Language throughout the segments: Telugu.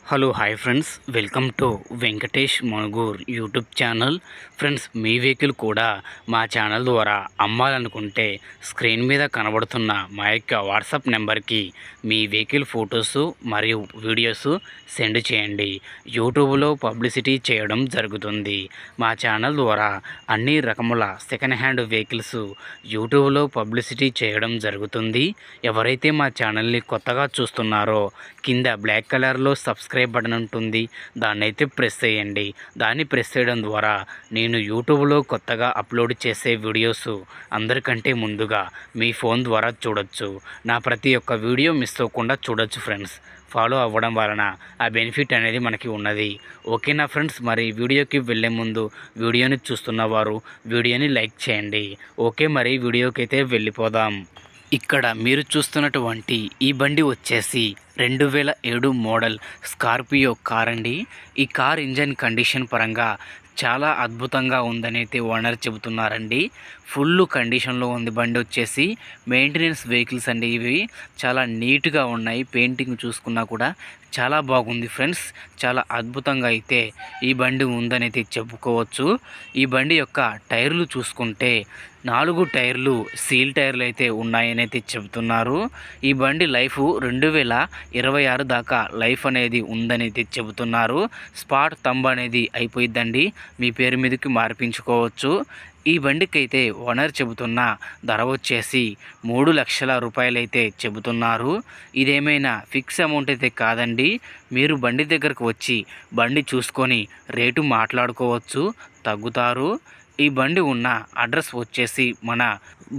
Hello hi friends, welcome to Venkatesh Manugur YouTube channel. Friends, me vehicle కూడా మా ఛానల్ ద్వారా అమ్మాలనుకుంటే స్క్రీన్ మీద కనబడుతున్న మా యొక్క వాట్సాప్ నెంబర్కి మీ వెహికల్ ఫొటోస్ మరియు వీడియోస్ సెండ్ చేయండి. యూట్యూబ్లో పబ్లిసిటీ చేయడం జరుగుతుంది. మా ఛానల్ ద్వారా అన్ని రకముల సెకండ్ హ్యాండ్ వెహికల్స్ యూట్యూబ్లో పబ్లిసిటీ చేయడం జరుగుతుంది. ఎవరైతే మా ఛానల్ని కొత్తగా చూస్తున్నారో కింద బ్లాక్ కలర్లో సబ్స్క్రైబ్ బటన్ ఉంటుంది, దాన్ని అయితే ప్రెస్ చేయండి. దాన్ని ప్రెస్ చేయడం ద్వారా నేను యూట్యూబ్లో కొత్తగా అప్లోడ్ చేసే వీడియోస్ అందరికంటే ముందుగా మీ ఫోన్ ద్వారా చూడొచ్చు. నా ప్రతి ఒక్క వీడియో మిస్ అవ్వకుండా చూడొచ్చు ఫ్రెండ్స్. ఫాలో అవ్వడం వలన ఆ బెనిఫిట్ అనేది మనకి ఉన్నది. ఓకేనా ఫ్రెండ్స్, మరి వీడియోకి వెళ్ళే ముందు వీడియోని చూస్తున్నవారు వీడియోని లైక్ చేయండి. ఓకే, మరి వీడియోకి అయితే వెళ్ళిపోదాం. ఇక్కడ మీరు చూస్తున్నటువంటి ఈ బండి వచ్చేసి 2007 మోడల్ స్కార్పియో కార్ అండి. ఈ కార్ ఇంజన్ కండిషన్ పరంగా చాలా అద్భుతంగా ఉందని అయితే ఓనర్ చెబుతున్నారండి. ఫుల్ కండిషన్లో ఉంది బండి వచ్చేసి. మెయింటెనెన్స్ వెహికల్స్ అండి ఇవి. చాలా నీట్గా ఉన్నాయి. పెయింటింగ్ చూసుకున్నా కూడా చాలా బాగుంది ఫ్రెండ్స్. చాలా అద్భుతంగా అయితే ఈ బండి ఉందని అయితే చెప్పుకోవచ్చు. ఈ బండి యొక్క టైర్లు చూసుకుంటే 4 టైర్లు సీల్ టైర్లు అయితే ఉన్నాయని అయితే చెబుతున్నారు. ఈ బండి లైఫ్ 2026 దాకా లైఫ్ అనేది ఉందని అయితే చెబుతున్నారు. స్పాట్ తంబ్ అనేది అయిపోయిద్దండి, మీ పేరు మీదకి మార్పించుకోవచ్చు. ఈ బండికి అయితే ఓనర్ చెబుతున్న ధర వచ్చేసి 3 లక్షల రూపాయలు అయితే చెబుతున్నారు. ఇదేమైనా ఫిక్స్ అమౌంట్ అయితే కాదండి. మీరు బండి దగ్గరకు వచ్చి బండి చూసుకొని రేటు మాట్లాడుకోవచ్చు, తగ్గుతారు. ఈ బండి ఉన్న అడ్రస్ వచ్చేసి మన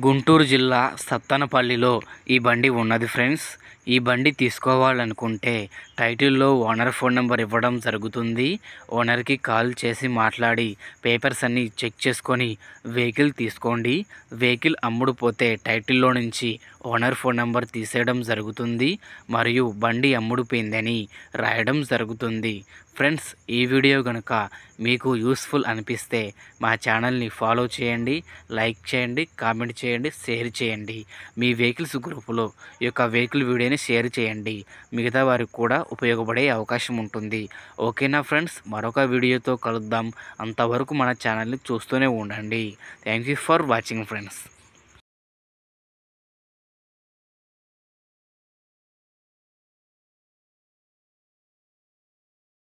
గుంటూరు జిల్లా సత్తనపల్లిలో ఈ బండి ఉన్నది ఫ్రెండ్స్. ఈ బండి తీసుకోవాలనుకుంటే టైటిల్లో ఓనర్ ఫోన్ నెంబర్ ఇవ్వడం జరుగుతుంది. ఓనర్కి కాల్ చేసి మాట్లాడి పేపర్స్ అన్నీ చెక్ చేసుకొని వెహికల్ తీసుకోండి. వెహికల్ అమ్ముడుపోతే టైటిల్లో నుంచి ఓనర్ ఫోన్ నెంబర్ తీసేయడం జరుగుతుంది మరియు బండి అమ్ముడుపోయిందని రాయడం జరుగుతుంది. ఫ్రెండ్స్, ఈ వీడియో కనుక మీకు యూస్ఫుల్ అనిపిస్తే మా ఛానల్ని ఫాలో చేయండి, లైక్ చేయండి, కామెంట్ చేయండి, షేర్ చేయండి. మీ వెహికల్స్ గ్రూపులో ఈ యొక్క వెహికల్ వీడియోని షేర్ చేయండి. మిగతా వారికి కూడా ఉపయోగపడే అవకాశం ఉంటుంది. ఓకేనా ఫ్రెండ్స్, మరొక వీడియోతో కలుద్దాం. అంతవరకు మన ఛానల్ని చూస్తూనే ఉండండి. Thank you for watching friends.